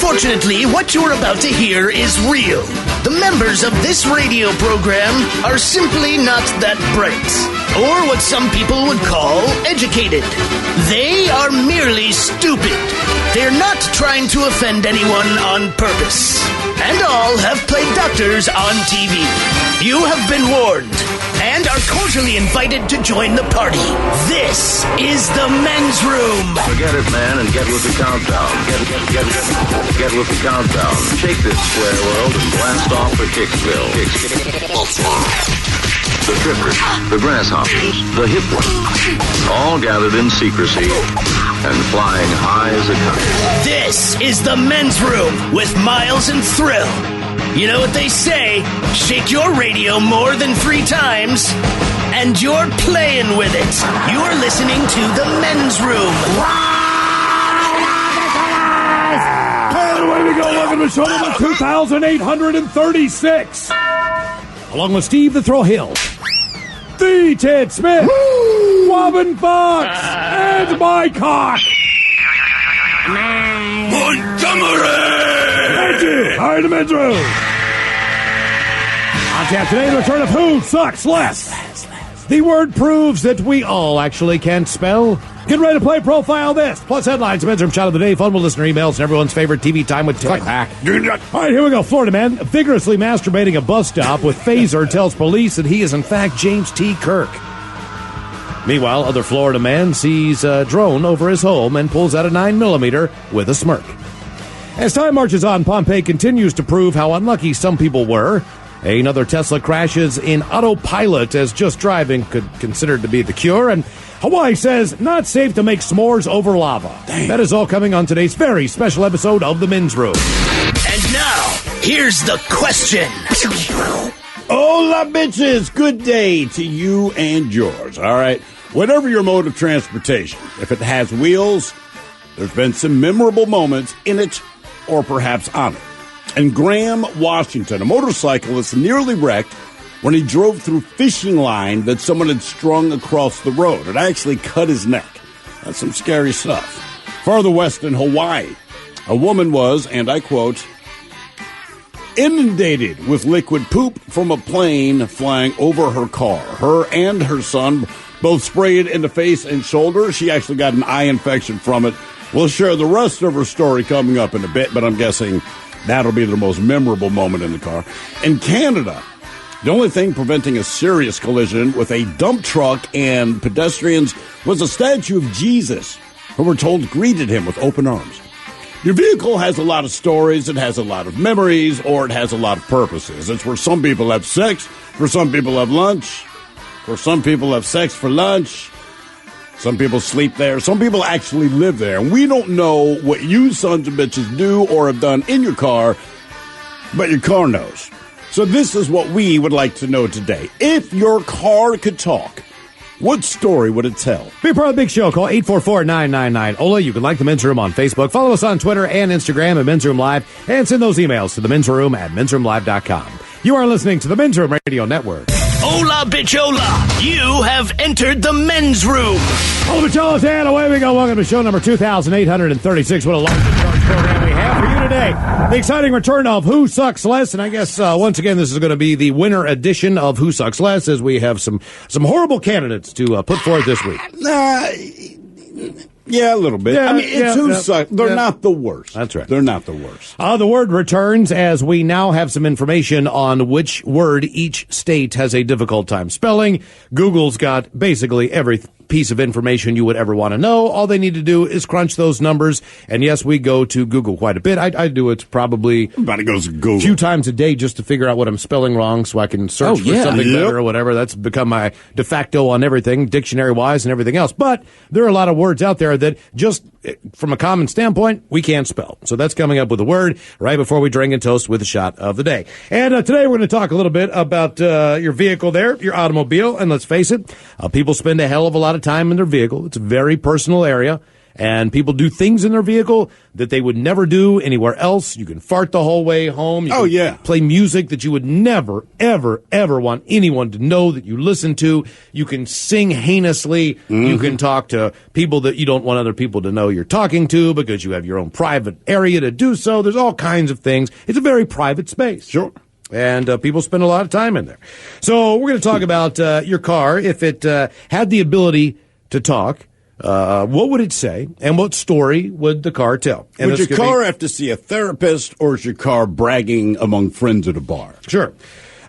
Unfortunately, what you're about to hear is real. The members of this radio program are simply not that bright, or what some people would call educated. They are merely stupid. They're not trying to offend anyone on purpose. And all have played doctors on TV. You have been warned and are cordially invited to join the party. This is the men's room. Forget it, man, and get with the countdown. Get with the countdown. Shake this square world and blast off for Kicksville. The trippers, the grasshoppers, the hip ones, all gathered in secrecy and flying high as a kite. This is the men's room with Miles and Thrill. You know what they say, shake your radio more than 3 times, and you're playing with it. You're listening to the men's room. And away we go. Welcome to show number 2,836. Along with Steve the Thrill Hill, the Ted Smith, Robin Fox, and my cock, Montgomery! Thank you. All right, the men's room. On tap today, the return of Who Sucks Less. The word proves that we all actually can't spell. Get ready to play Profile This. Plus headlines, men's room shot of the day, fun with listener emails, and everyone's favorite TV time with Ted. All right, here we go. Florida man vigorously masturbating a bus stop with phaser tells police that he is in fact James T. Kirk. Meanwhile, other Florida man sees a drone over his home and pulls out a 9mm with a smirk. As time marches on, Pompeii continues to prove how unlucky some people were. Another Tesla crashes in autopilot as just driving could considered to be the cure, and Hawaii says not safe to make s'mores over lava. Dang. That is all coming on today's very special episode of The Men's Room. And now, here's the question. Hola, bitches. Good day to you and yours, all right? Whatever your mode of transportation, if it has wheels, there's been some memorable moments in it or perhaps on it. In Graham, Washington, a motorcyclist nearly wrecked when he drove through fishing line that someone had strung across the road. It actually cut his neck. That's some scary stuff. Farther west in Hawaii, a woman was, and I quote, inundated with liquid poop from a plane flying over her car. Her and her son both sprayed in the face and shoulder. She actually got an eye infection from it. We'll share the rest of her story coming up in a bit, but I'm guessing that'll be the most memorable moment in the car. In Canada, the only thing preventing a serious collision with a dump truck and pedestrians was a statue of Jesus, who we're told greeted him with open arms. Your vehicle has a lot of stories, it has a lot of memories, or it has a lot of purposes. It's where some people have sex, where some people have lunch, where some people have sex for lunch. Some people sleep there. Some people actually live there. And we don't know what you sons of bitches do or have done in your car, but your car knows. So this is what we would like to know today. If your car could talk, what story would it tell? Be part of the big show. Call 844-999-OLA. You can like The Men's Room on Facebook. Follow us on Twitter and Instagram at Men's Room Live. And send those emails to themensroom@mensroomlive.com. You are listening to the Men's Room Radio Network. Hola, bitchola. You have entered the men's room. Hola, bitcholas, and away we go. Welcome to show number 2,836. What a long charge program we have for you today. The exciting return of Who Sucks Less, and I guess once again this is going to be the winter edition of Who Sucks Less, as we have some horrible candidates to put forth this week. Yeah, a little bit. Yeah, I mean, it's who sucks. They're not the worst. That's right. They're not the worst. The word returns as we now have some information on which word each state has a difficult time spelling. Google's got basically every piece of information you would ever want to know. All they need to do is crunch those numbers. And yes, we go to Google quite a bit. I do it probably Everybody goes to Google a few times a day just to figure out what I'm spelling wrong so I can search for something better or whatever. That's become my de facto on everything, dictionary-wise and everything else. But there are a lot of words out there that just from a common standpoint, we can't spell. So that's coming up with a word right before we drink and toast with a shot of the day. And today we're going to talk a little bit about your vehicle there, your automobile. And let's face it, people spend a hell of a lot of time in their vehicle. It's a very personal area. And people do things in their vehicle that they would never do anywhere else. You can fart the whole way home. You can play music that you would never, ever, ever want anyone to know that you listen to. You can sing heinously. Mm-hmm. You can talk to people that you don't want other people to know you're talking to because you have your own private area to do so. There's all kinds of things. It's a very private space. Sure. And people spend a lot of time in there. So we're going to talk about your car. If it had the ability to talk, what would it say, and what story would the car tell? And would your car have to see a therapist, or is your car bragging among friends at a bar? Sure.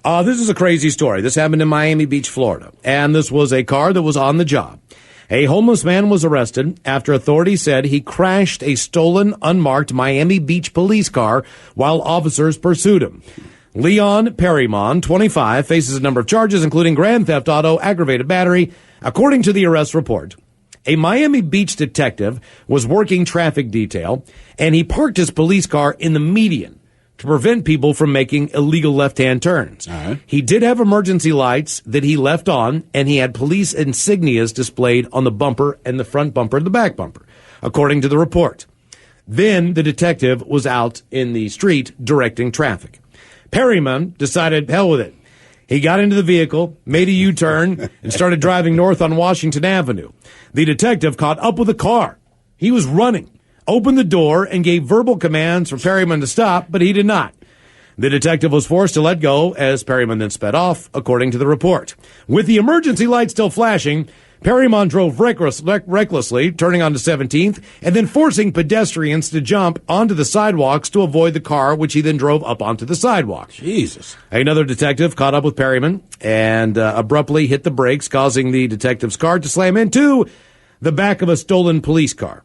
This is a crazy story. This happened in Miami Beach, Florida, and this was a car that was on the job. A homeless man was arrested after authorities said he crashed a stolen, unmarked Miami Beach police car while officers pursued him. Leon Perrimon, 25, faces a number of charges, including grand theft auto, aggravated battery, according to the arrest report. A Miami Beach detective was working traffic detail, and he parked his police car in the median to prevent people from making illegal left-hand turns. He did have emergency lights that he left on, and he had police insignias displayed on the bumper and the front bumper and the back bumper, according to the report. Then the detective was out in the street directing traffic. Perryman decided, hell with it. He got into the vehicle, made a U-turn, and started driving north on Washington Avenue. The detective caught up with the car. He was running, opened the door, and gave verbal commands for Perryman to stop, but he did not. The detective was forced to let go as Perryman then sped off, according to the report. With the emergency light still flashing, Perryman drove recklessly, turning onto 17th, and then forcing pedestrians to jump onto the sidewalks to avoid the car, which he then drove up onto the sidewalk. Jesus. Another detective caught up with Perryman and abruptly hit the brakes, causing the detective's car to slam into the back of a stolen police car.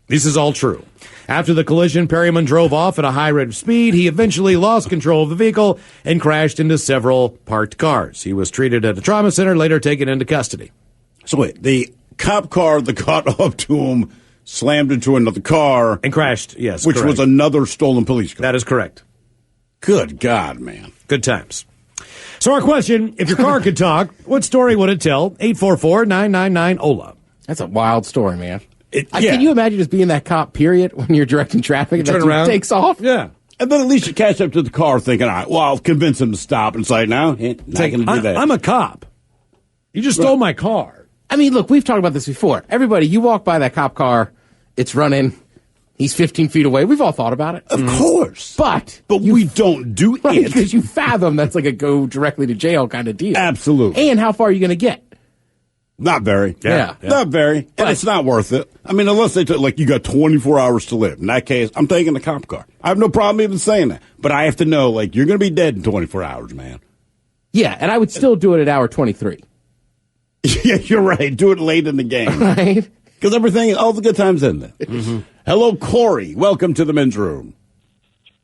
This is all true. After the collision, Perryman drove off at a high rate of speed. He eventually lost control of the vehicle and crashed into several parked cars. He was treated at a trauma center, later taken into custody. So wait, the cop car that caught up to him slammed into another car. And crashed, yes, which correct. was another stolen police car. That is correct. Good God, man. Good times. So our question, if your car could talk, what story would it tell? 844-999-OLA. That's a wild story, man. Yeah. Can you imagine just being that cop, period, when you're directing traffic and turn that around, takes off? Yeah. And then at least you catch up to the car thinking, all right, well, I'll convince him to stop. And it's like, no, not going to do that. I'm a cop. You just stole my car. I mean, look, we've talked about this before. Everybody, you walk by that cop car, it's running, he's 15 feet away. We've all thought about it. Of course. But we don't do it. Because you fathom that's like a go directly to jail kind of deal. Absolutely. And how far are you going to get? Not very. Yeah. Not very. And it's not worth it. I mean, unless they took, you got 24 hours to live. In that case, I'm taking the cop car. I have no problem even saying that. But I have to know, you're going to be dead in 24 hours, man. Yeah, and I would still do it at hour 23. Yeah, you're right. Do it late in the game. Right? Because all the good times in there. Mm-hmm. Hello, Corey. Welcome to the men's room.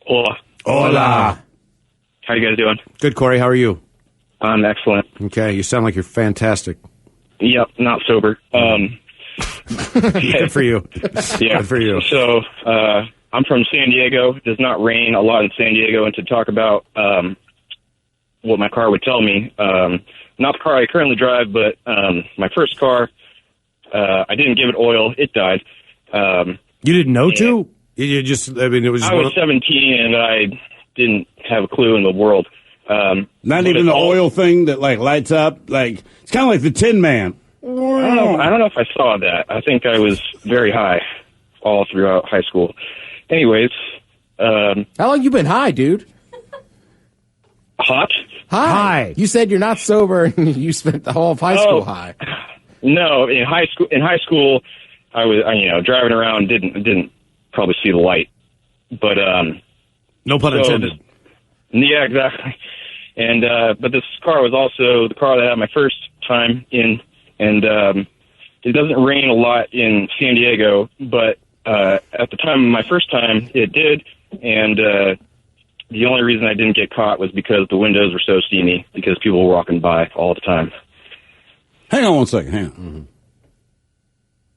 Hola. Hola. How you guys doing? Good, Corey. How are you? I'm excellent. Okay, you sound like you're fantastic. Yep, not sober. Good for you. Yeah. Good for you. So, I'm from San Diego. It does not rain a lot in San Diego. And to talk about what my car would tell me, not the car I currently drive, but my first car, I didn't give it oil. It died. You didn't know to? You just, it was just I was 17 and I didn't have a clue in the world. Not even the oil thing that lights up. It's kind of like the Tin Man. I don't know if I saw that. I think I was very high all throughout high school. Anyways, how long you been high, dude? Hot? High. You said you're not sober and you spent the whole of high school high. No, in high school, I was driving around, didn't probably see the light, but no pun intended. Yeah, exactly. And but this car was also the car that I had my first time in, and it doesn't rain a lot in San Diego, but at the time of my first time, it did, and the only reason I didn't get caught was because the windows were so steamy because people were walking by all the time. Hang on one second. Hang on.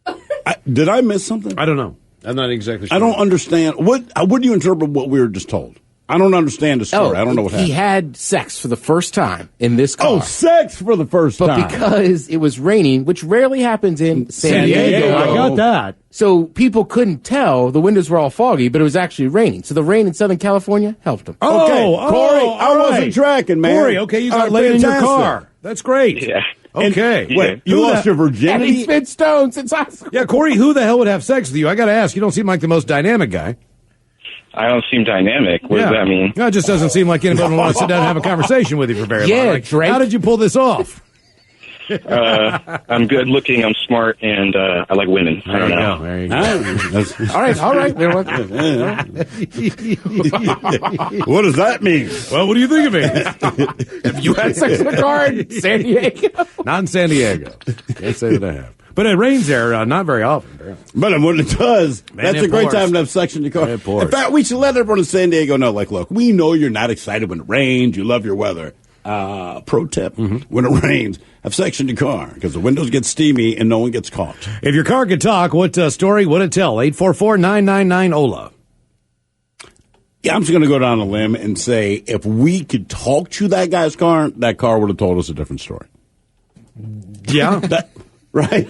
Mm-hmm. Did I miss something? I don't know. I'm not exactly sure. I don't understand. What do you interpret what we were just told? I don't understand the story. I don't know what happened. He had sex for the first time in this car. Oh, sex for the first but time. But because it was raining, which rarely happens in San Diego. I got that. So people couldn't tell. The windows were all foggy, but it was actually raining. So the rain in Southern California helped him. Okay, Corey, I wasn't tracking, man. Corey, okay, you got laid in your car. That's great. Yeah. Okay. Wait, you lost your And virginity? he's been stoned since high school. Yeah, Corey, who the hell would have sex with you? I got to ask. You don't seem like the most dynamic guy. I don't seem dynamic. What does that mean? No, it just doesn't seem like anybody would want to sit down and have a conversation with you for very long. Like, Drake. how did you pull this off? I'm good looking, I'm smart, and I like women. I don't know. There you go. All right. What does that mean? Well, what do you think of it? Have you had sex in a car in San Diego? Not in San Diego. Can't say that I have. But it rains there not very often. But when it does, that's it a great pours. time to have sex in your car. It pours. In fact, we should let everyone in San Diego know, like, look, we know you're not excited when it rains. You love your weather. Pro tip, when it rains, have sex in your car because the windows get steamy and no one gets caught. If your car could talk, what story would it tell? 844-999-OLA. Yeah, I'm just going to go down a limb and say if we could talk to that guy's car, that car would have told us a different story. Yeah. Right?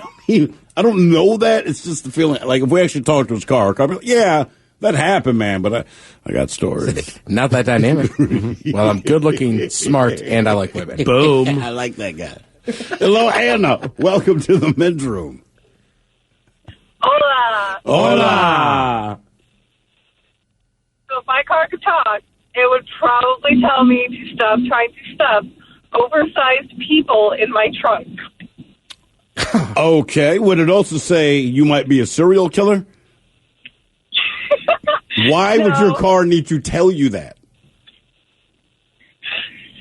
I don't know that. It's just the feeling. Like, if we actually talked to his car, I'd be like, yeah, that happened, man, but I got stories. Not that dynamic. Well, I'm good looking, smart, and I like women. Boom. I like that guy. Hello, Anna. Welcome to the men's room. Hola. Hola. So if my car could talk, it would probably tell me to stop trying to stuff oversized people in my trunk. Okay. Would it also say you might be a serial killer? Why would your car need to tell you that?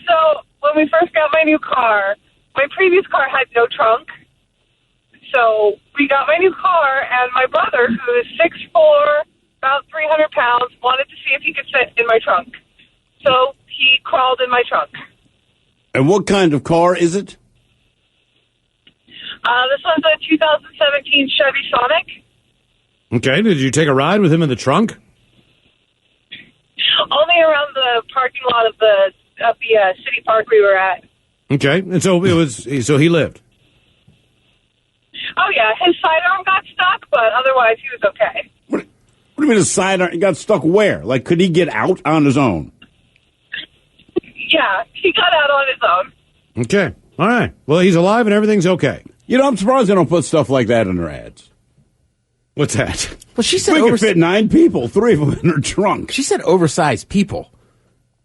So when we first got my new car, my previous car had no trunk. So we got my new car, and my brother, who is 6'4", about 300 pounds, wanted to see if he could fit in my trunk. So he crawled in my trunk. And what kind of car is it? This one's a 2017 Chevy Sonic. Okay, did you take a ride with him in the trunk? Only around the parking lot of the city park we were at. Okay, and so he lived. Oh, yeah, his sidearm got stuck, but otherwise he was okay. What do you mean his sidearm? He got stuck where? Like, could he get out on his own? Yeah, he got out on his own. Okay, all right. Well, he's alive and everything's okay. You know, I'm surprised they don't put stuff like that in their ads. What's that? Well, she said We could fit 9 people, 3 of them in her trunk. She said oversized people.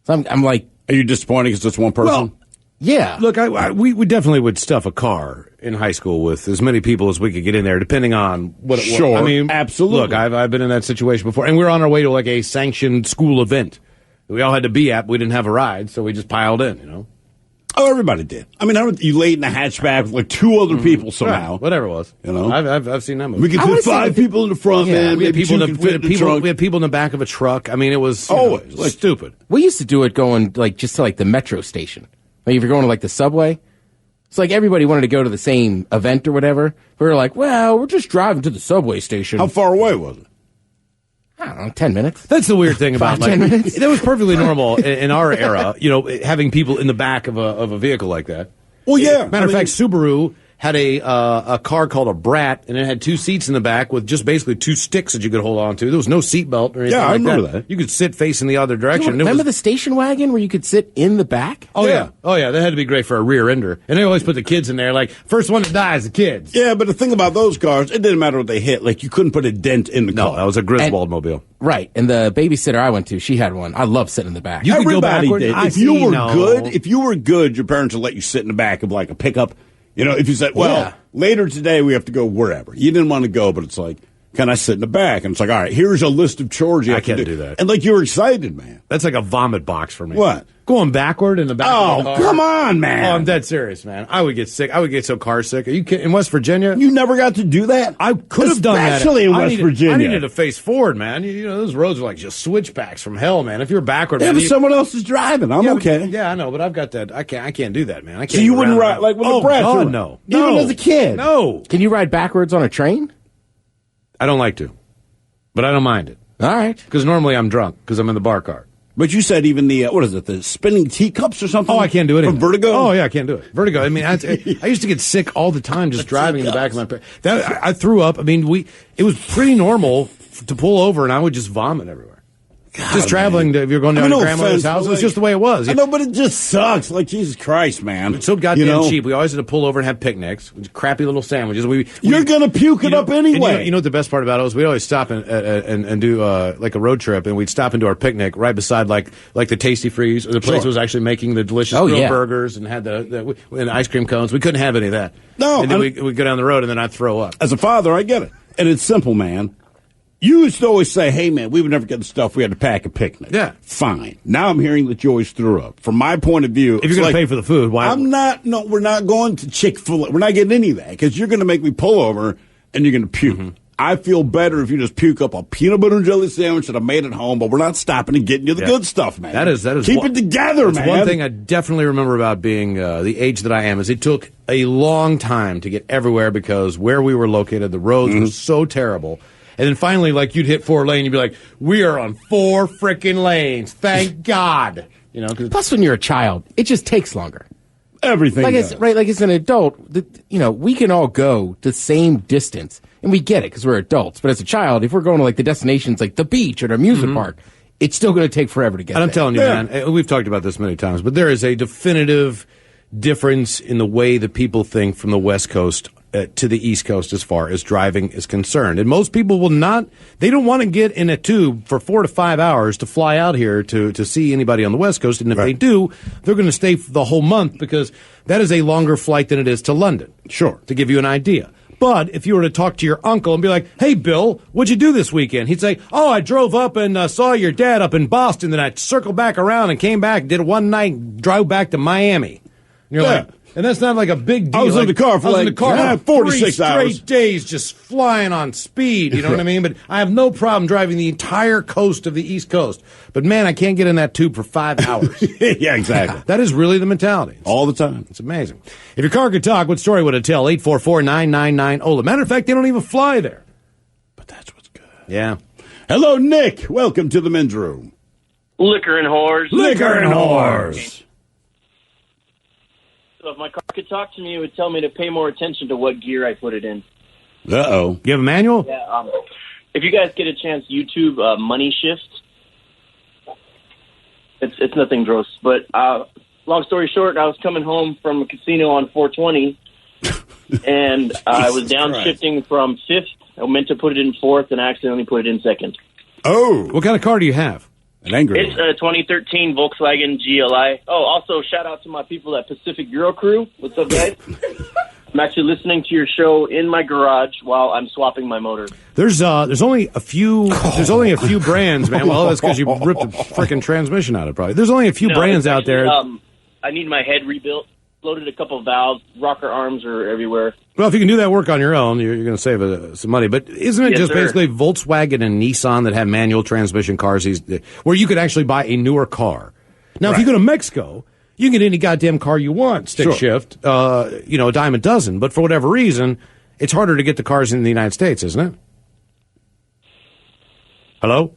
So I'm like, Are you disappointed because it's one person? Well, yeah. Look, we definitely would stuff a car in high school with as many people as we could get in there, depending on what it was. Sure, I mean, absolutely. Look, I've been in that situation before, and we were on our way to like a sanctioned school event. We all had to be at. We didn't have a ride, so we just piled in. You know. Oh, everybody did. I mean, you laid in the hatchback with like 2 other people somehow. Right, whatever it was. You know, I've seen that movie. We could fit 5 people in the front, man. We had Maybe people 2 in can fit in the trunk. we had people in the back of a truck. I mean, it was Always. like stupid. We used to do it going like just to like the metro station. Like if you're going to like the subway, it's like everybody wanted to go to the same event or whatever. We were like, well, we're just driving to the subway station. How far away was it? I don't know, 10 minutes. That's the weird thing about 10 minutes. That was perfectly normal in our era. You know, having people in the back of a vehicle like that. Well, yeah. Matter of fact, Subaru had a car called a Brat, and it had 2 seats in the back with just basically 2 sticks that you could hold on to. There was no seatbelt or anything Yeah, I like remember that. You could sit facing the other direction. Remember the station wagon where you could sit in the back? Oh, yeah. Oh, yeah. That had to be great for a rear ender. And they always put the kids in there. Like, first one to die is the kids. Yeah, but the thing about those cars, it didn't matter what they hit. Like, you couldn't put a dent in the car. No, that was a Griswold mobile. Right. And the babysitter I went to, she had one. I love sitting in the back. You could go Everybody backward. did. I If you see, were no. good, your parents would let you sit in the back of like a pickup. You know, if you said, well, Yeah. later today we have to go wherever. You didn't want to go, but it's like, can I sit in the back? And it's like, all right, here's a list of chores you have to do. I can't do that. And like, you were excited, man. That's like a vomit box for me. What? Going backward in the back of the Oh, car. come on, man. Oh, I'm dead serious, man. I would get sick. I would get so car sick. Are you kidding? In West Virginia? You never got to do that? I could have done that. Especially in I West needed- Virginia. I needed to face forward, man. You know, those roads are like just switchbacks from hell, man. If you're backward, Yeah, man. but someone else is driving. I'm okay. Yeah, I know, but I've got that. I can't do that, man. I can't. So you get wouldn't around ride, that. like, when the oh, brats God, were- no. Even No. as a kid? No. Can you ride backwards on a train? I don't like to. But I don't mind it. All right. Because normally I'm drunk because I'm in the bar car. But you said even the, what is it, the spinning teacups or something? Oh, I can't do it From anymore. Vertigo? Oh, yeah, I can't do it. Vertigo. I mean, I used to get sick all the time just driving in the back of my... I threw up. I mean, it was pretty normal to pull over, and I would just vomit everywhere. God, just traveling, if you're going down to grandmother's house, it was just the way it was. I know, but it just sucks. Like, Jesus Christ, man. It's so goddamn cheap. We always had to pull over and have picnics, crappy little sandwiches. You're going to puke it up anyway. You know what the best part about it was? We'd always stop and do like a road trip, and we'd stop and do our picnic right beside like the Tasty Freeze, or the place was actually making the delicious grilled burgers and had and ice cream cones. We couldn't have any of that. No. And then we'd go down the road, and then I'd throw up. As a father, I get it. And it's simple, man. You used to always say, hey, man, we would never get the stuff. We had to pack a picnic. Yeah. Fine. Now I'm hearing that you always threw up. From my point of view, if you're going to pay for the food, why? We're not going to Chick-fil-A. We're not getting any of that because you're going to make me pull over and you're going to puke. Mm-hmm. I feel better if you just puke up a peanut butter and jelly sandwich that I made at home, but we're not stopping and getting you the good stuff, man. That is Keep it together, man. One thing I definitely remember about being the age that I am is it took a long time to get everywhere because where we were located, the roads were so terrible. And then finally, like, you'd hit 4-lane, you'd be like, we are on 4 freaking lanes. Thank God. You know, plus when you're a child, it just takes longer. Everything does. Like as an adult, we can all go the same distance. And we get it because we're adults. But as a child, if we're going to, like, the destinations like the beach or the amusement park, it's still going to take forever to get there. And I'm telling you, man, we've talked about this many times, but there is a definitive difference in the way that people think from the West Coast to the East Coast as far as driving is concerned. And most people they don't want to get in a tube for 4 to 5 hours to fly out here to see anybody on the West Coast. And if they do, they're going to stay the whole month because that is a longer flight than it is to London. Sure. To give you an idea. But if you were to talk to your uncle and be like, hey, Bill, what'd you do this weekend? He'd say, oh, I drove up and saw your dad up in Boston. Then I circled back around and came back, did it one night, and drove back to Miami. And you're like, and that's not like a big deal. I was in the car for 46 hours. 3 straight days just flying on speed, you know what I mean? But I have no problem driving the entire coast of the East Coast. But, man, I can't get in that tube for 5 hours. Yeah, exactly. That is really the mentality. All the time. It's amazing. If your car could talk, what story would it tell? 844-999-OLA. Matter of fact, they don't even fly there. But that's what's good. Yeah. Hello, Nick. Welcome to the men's room. Liquor and whores. Liquor and whores. So if my car could talk to me, it would tell me to pay more attention to what gear I put it in. Uh-oh. You have a manual? Yeah. If you guys get a chance, YouTube Money Shift. It's nothing gross. But long story short, I was coming home from a casino on 420, and I was downshifting from 5th. I meant to put it in 4th, and I accidentally put it in 2nd. Oh. What kind of car do you have? An angry It's a 2013 Volkswagen GLI. Oh, also, shout out to my people at Pacific Bureau Crew. What's up, guys? I'm actually listening to your show in my garage while I'm swapping my motor. There's only a few brands, man. Well, that's because you ripped the freaking transmission out of it, probably. There's only a few brands out there. I need my head rebuilt. Loaded a couple of valves. Rocker arms are everywhere. Well, if you can do that work on your own, you're going to save some money. But isn't it just basically Volkswagen and Nissan that have manual transmission cars where you could actually buy a newer car? Now, if you go to Mexico, you can get any goddamn car you want, stick shift, a dime a dozen. But for whatever reason, it's harder to get the cars in the United States, isn't it? Hello?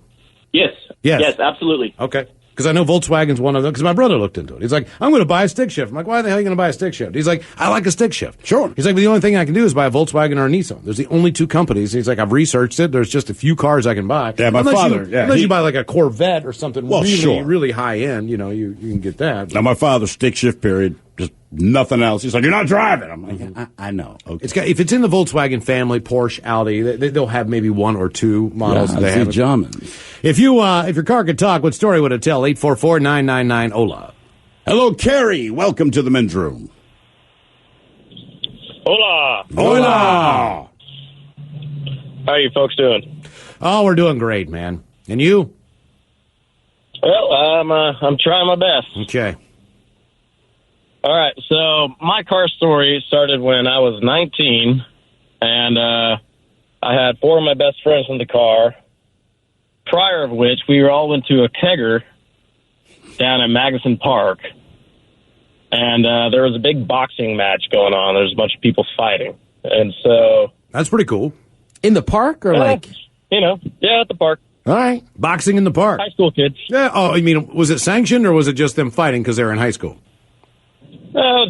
Yes. Yes, absolutely. Okay. Because I know Volkswagen's one of them, because my brother looked into it. He's like, I'm going to buy a stick shift. I'm like, why the hell are you going to buy a stick shift? He's like, I like a stick shift. Sure. He's like, but the only thing I can do is buy a Volkswagen or a Nissan. There's the only two companies. He's like, I've researched it. There's just a few cars I can buy. Yeah, unless you buy like a Corvette or something really high end, you can get that. Now, my father's stick shift period, just nothing else. He's like, you're not driving. I'm like, I know. Okay. If it's in the Volkswagen family, Porsche, Audi, they'll have maybe 1 or 2 models. If your car could talk, what story would it tell? 844-999-OLA. Hello, Carrie. Welcome to the men's room. Hola. Hola. How are you folks doing? Oh, we're doing great, man. And you? Well, I'm trying my best. Okay. All right, so my car story started when I was 19, and I had 4 of my best friends in the car, prior of which we all went to a kegger down at Magnuson Park, and there was a big boxing match going on. There was a bunch of people fighting, and so... That's pretty cool. In the park, or at the park. All right. Boxing in the park. High school kids. Yeah. Oh, I mean, was it sanctioned or was it just them fighting because they were in high school?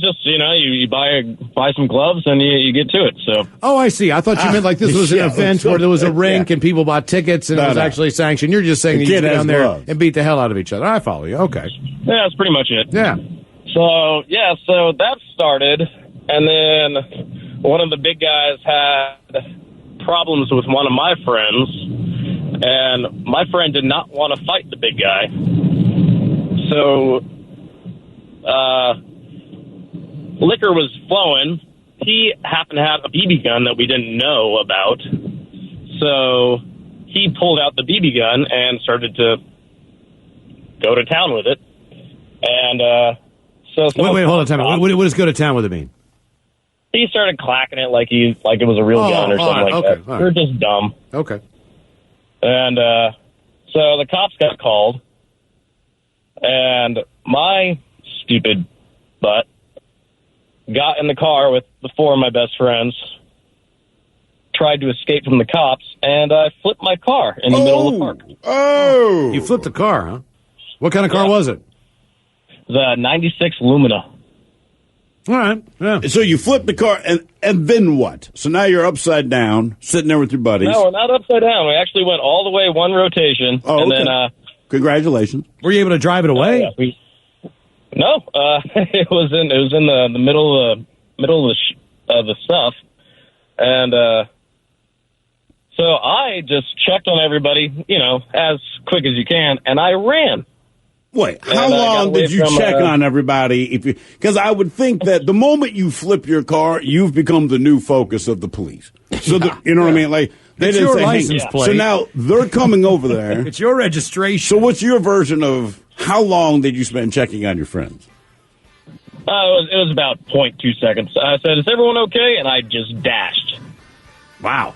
Just, you buy some gloves and you get to it. So. Oh, I see. I thought you meant like this was an event where there was a rink and people bought tickets and it was actually sanctioned. You're just saying that you get down there and beat the hell out of each other. I follow you. Okay. Yeah, that's pretty much it. Yeah. So that started, and then one of the big guys had problems with one of my friends, and my friend did not want to fight the big guy. So, liquor was flowing. He happened to have a BB gun that we didn't know about. So he pulled out the BB gun and started to go to town with it. And wait, hold on, time out. What does go to town with it mean? He started clacking it like it was a real gun or something like that. We're just dumb. Okay. And so the cops got called, and my stupid butt got in the car with the four of my best friends, tried to escape from the cops, and I flipped my car in the middle of the park. Oh! You flipped the car, huh? What kind of car was it? The 96 Lumina. All right. Yeah. So you flipped the car, and then what? So now you're upside down, sitting there with your buddies. No, we're not upside down. We actually went all the way one rotation. Oh, and okay. then, congratulations. Were you able to drive it away? No, it was in the middle of the stuff, and so I just checked on everybody, as quick as you can, and I ran. Wait, how long did you check on everybody? Because I would think that the moment you flip your car, you've become the new focus of the police. So you know what I mean? Like they it's didn't your say, license plate. So now they're coming over there. It's your registration. So what's your version of how long did you spend checking on your friends? It was about 0.2 seconds. I said, "Is everyone okay?" And I just dashed. Wow.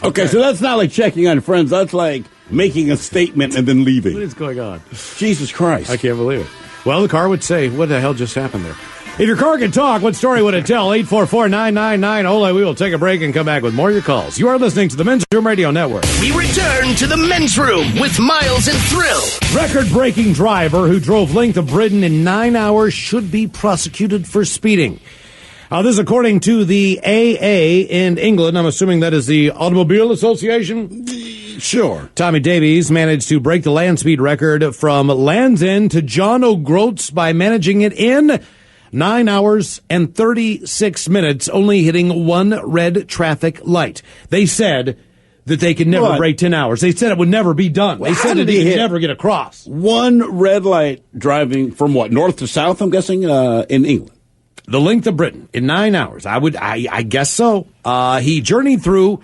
Okay, so that's not like checking on your friends. That's like making a statement and then leaving. What is going on? Jesus Christ. I can't believe it. Well, the car would say, what the hell just happened there? If your car could talk, what story would it tell? 844-999-OLE. We will take a break and come back with more of your calls. You are listening to the Men's Room Radio Network. We return to the Men's Room with Miles and Thrill. Record-breaking driver who drove length of Britain in 9 hours should be prosecuted for speeding. This is according to the AA in England. I'm assuming that is the Automobile Association? Sure. Tommy Davies managed to break the land speed record from Land's End to John O'Groats by managing it in 9 hours and 36 minutes, only hitting one red traffic light. They said that they could never break 10 hours. They said it would never be done. They said that he could never get across. One red light driving from what, north to south, I'm guessing, in England? The length of Britain in 9 hours. I guess so. He journeyed through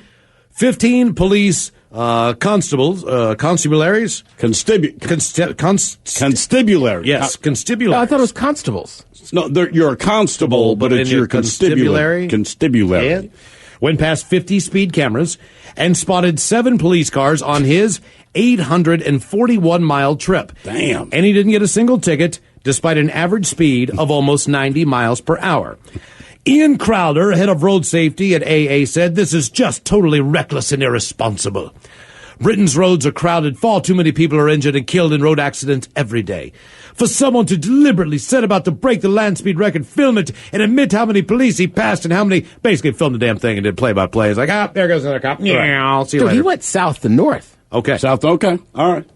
15 police constabularies. Constabulary. Yes, constabulary. I thought it was constables. No, you're a constable, but it's your constabulary. Constabulary. Yeah. Went past 50 speed cameras and spotted 7 police cars on his 841-mile trip. Damn. And he didn't get a single ticket, despite an average speed of almost 90 miles per hour. Ian Crowder, head of road safety at AA, said this is just totally reckless and irresponsible. Britain's roads are crowded. Far too many people are injured and killed in road accidents every day. For someone to deliberately set about to break the land speed record, film it, and admit how many police he passed and how many basically filmed the damn thing and did play-by-play. It's like, there goes another cop. Yeah, I'll see you later. He went south to north. Okay. South, okay. All right.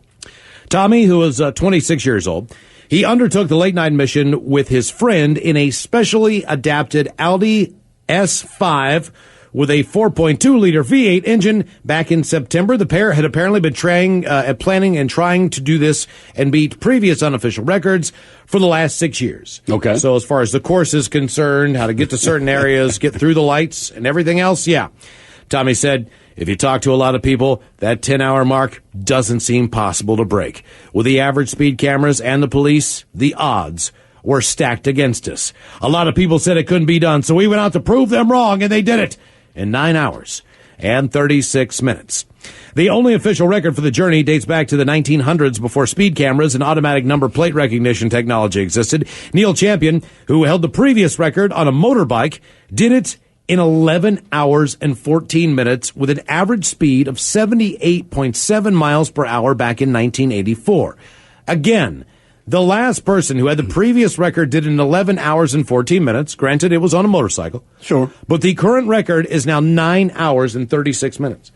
Tommy, who was 26 years old, he undertook the late-night mission with his friend in a specially adapted Audi S5 with a 4.2-liter V8 engine back in September. The pair had apparently been planning and trying to do this and beat previous unofficial records for the last 6 years. Okay. So as far as the course is concerned, how to get to certain areas, get through the lights, and everything else, yeah. Tommy said, if you talk to a lot of people, that 10-hour mark doesn't seem possible to break. With the average speed cameras and the police, the odds were stacked against us. A lot of people said it couldn't be done, so we went out to prove them wrong, and they did it in 9 hours and 36 minutes. The only official record for the journey dates back to the 1900s, before speed cameras and automatic number plate recognition technology existed. Neil Champion, who held the previous record on a motorbike, did it in 11 hours and 14 minutes with an average speed of 78.7 miles per hour back in 1984. Again, the last person who had the previous record did it in 11 hours and 14 minutes. Granted, it was on a motorcycle. Sure. But the current record is now 9 hours and 36 minutes.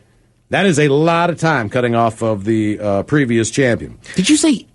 That is a lot of time cutting off of the previous champion. Did you say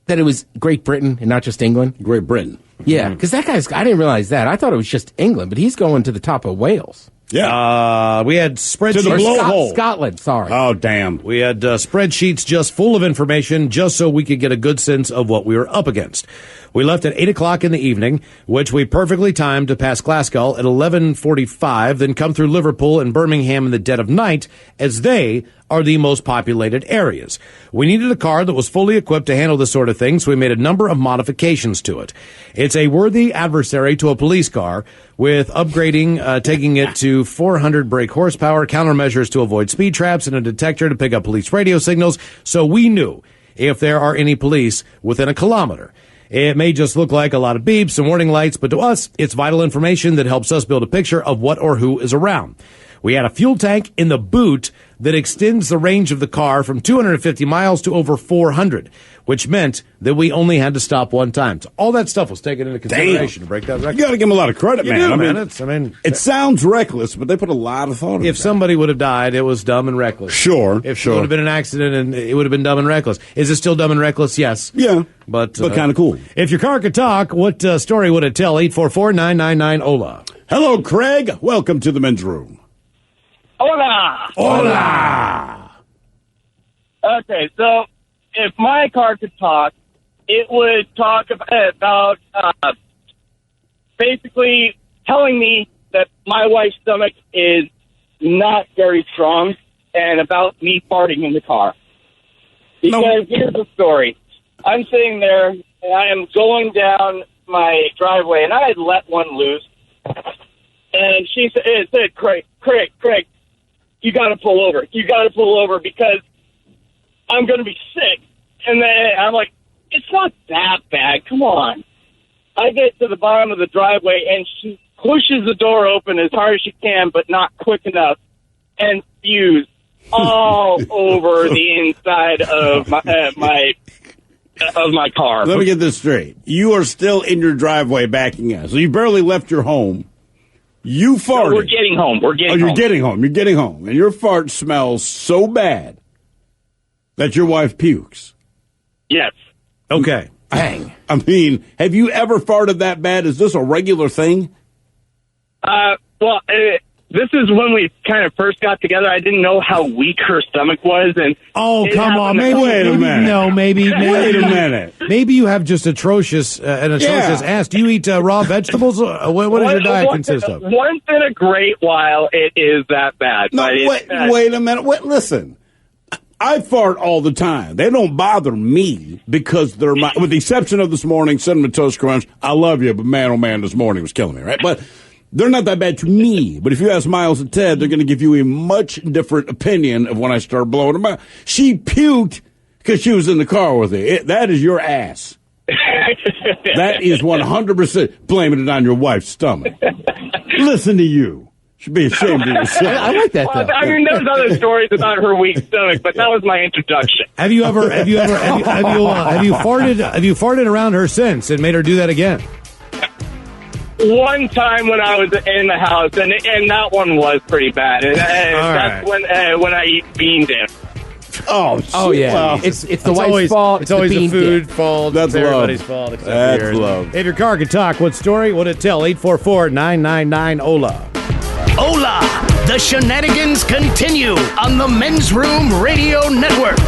that it was Great Britain and not just England? Great Britain. Yeah, because that guy's, I didn't realize that. I thought it was just England, but he's going to the top of Wales. Yeah. We had spreadsheets. To the blowhole. Scotland, sorry. Oh, damn. We had spreadsheets just full of information just so we could get a good sense of what we were up against. We left at 8 o'clock in the evening, which we perfectly timed to pass Glasgow at 11:45, then come through Liverpool and Birmingham in the dead of night, as they are the most populated areas. We needed a car that was fully equipped to handle this sort of thing, so we made a number of modifications to it. It's a worthy adversary to a police car, with upgrading, taking it to 400 brake horsepower, countermeasures to avoid speed traps, and a detector to pick up police radio signals, so we knew if there are any police within a kilometer. It may just look like a lot of beeps and warning lights, but to us, it's vital information that helps us build a picture of what or who is around. We had a fuel tank in the boot that extends the range of the car from 250 miles to over 400, which meant that we only had to stop one time. So all that stuff was taken into consideration to break that record. You got to give him a lot of credit, man. I mean, it sounds reckless, but they put a lot of thought into it. If somebody would have died, it was dumb and reckless. Sure. If it would have been an accident, and it would have been dumb and reckless. Is it still dumb and reckless? Yes. Yeah. But kind of cool. If your car could talk, what story would it tell? 844-999-OLA. Hello, Craig. Welcome to the men's room. Hola! Hola! Okay, so if my car could talk, it would talk about basically telling me that my wife's stomach is not very strong and about me farting in the car. Because here's the story. I'm sitting there, and I am going down my driveway, and I had let one loose. And she said, Craig, you got to pull over. You got to pull over because I'm going to be sick. And then I'm like, it's not that bad. Come on. I get to the bottom of the driveway, and she pushes the door open as hard as she can, but not quick enough, and spews all over the inside of my car. Let me get this straight. You are still in your driveway backing out. So you barely left your home. You farted. No, we're getting home. You're getting home. You're getting home. And your fart smells so bad that your wife pukes. Yes. Okay. Dang. I mean, have you ever farted that bad? Is this a regular thing? Well, this is when we kind of first got together. I didn't know how weak her stomach was, and come on, wait a minute. No, maybe wait a minute. Maybe you have just atrocious ass. Do you eat raw vegetables? What does your diet consist of? Once in a great while, it is that bad. No, wait a minute. Listen. I fart all the time. They don't bother me because they're my, with the exception of this morning, Cinnamon Toast Crunch. I love you, but man, oh man, this morning was killing me, right? But they're not that bad to me. But if you ask Miles and Ted, they're going to give you a much different opinion of when I start blowing them out. She puked because she was in the car with it. That is your ass. That is 100% blaming it on your wife's stomach. Listen to you. Should be ashamed of yourself. I like that, though. I mean, there's other stories about her weak stomach, but that was my introduction. Have you farted around her since and made her do that again? One time when I was in the house, and that one was pretty bad. And that's right. when I beamed him. Oh yeah. Well, it's the wife's fault. It's always the food fault. That's everybody's love. fault. Except That's yours. love. If your car could talk, what story would it tell? 844-999-OLA. Hola! The shenanigans continue on the Men's Room Radio Network.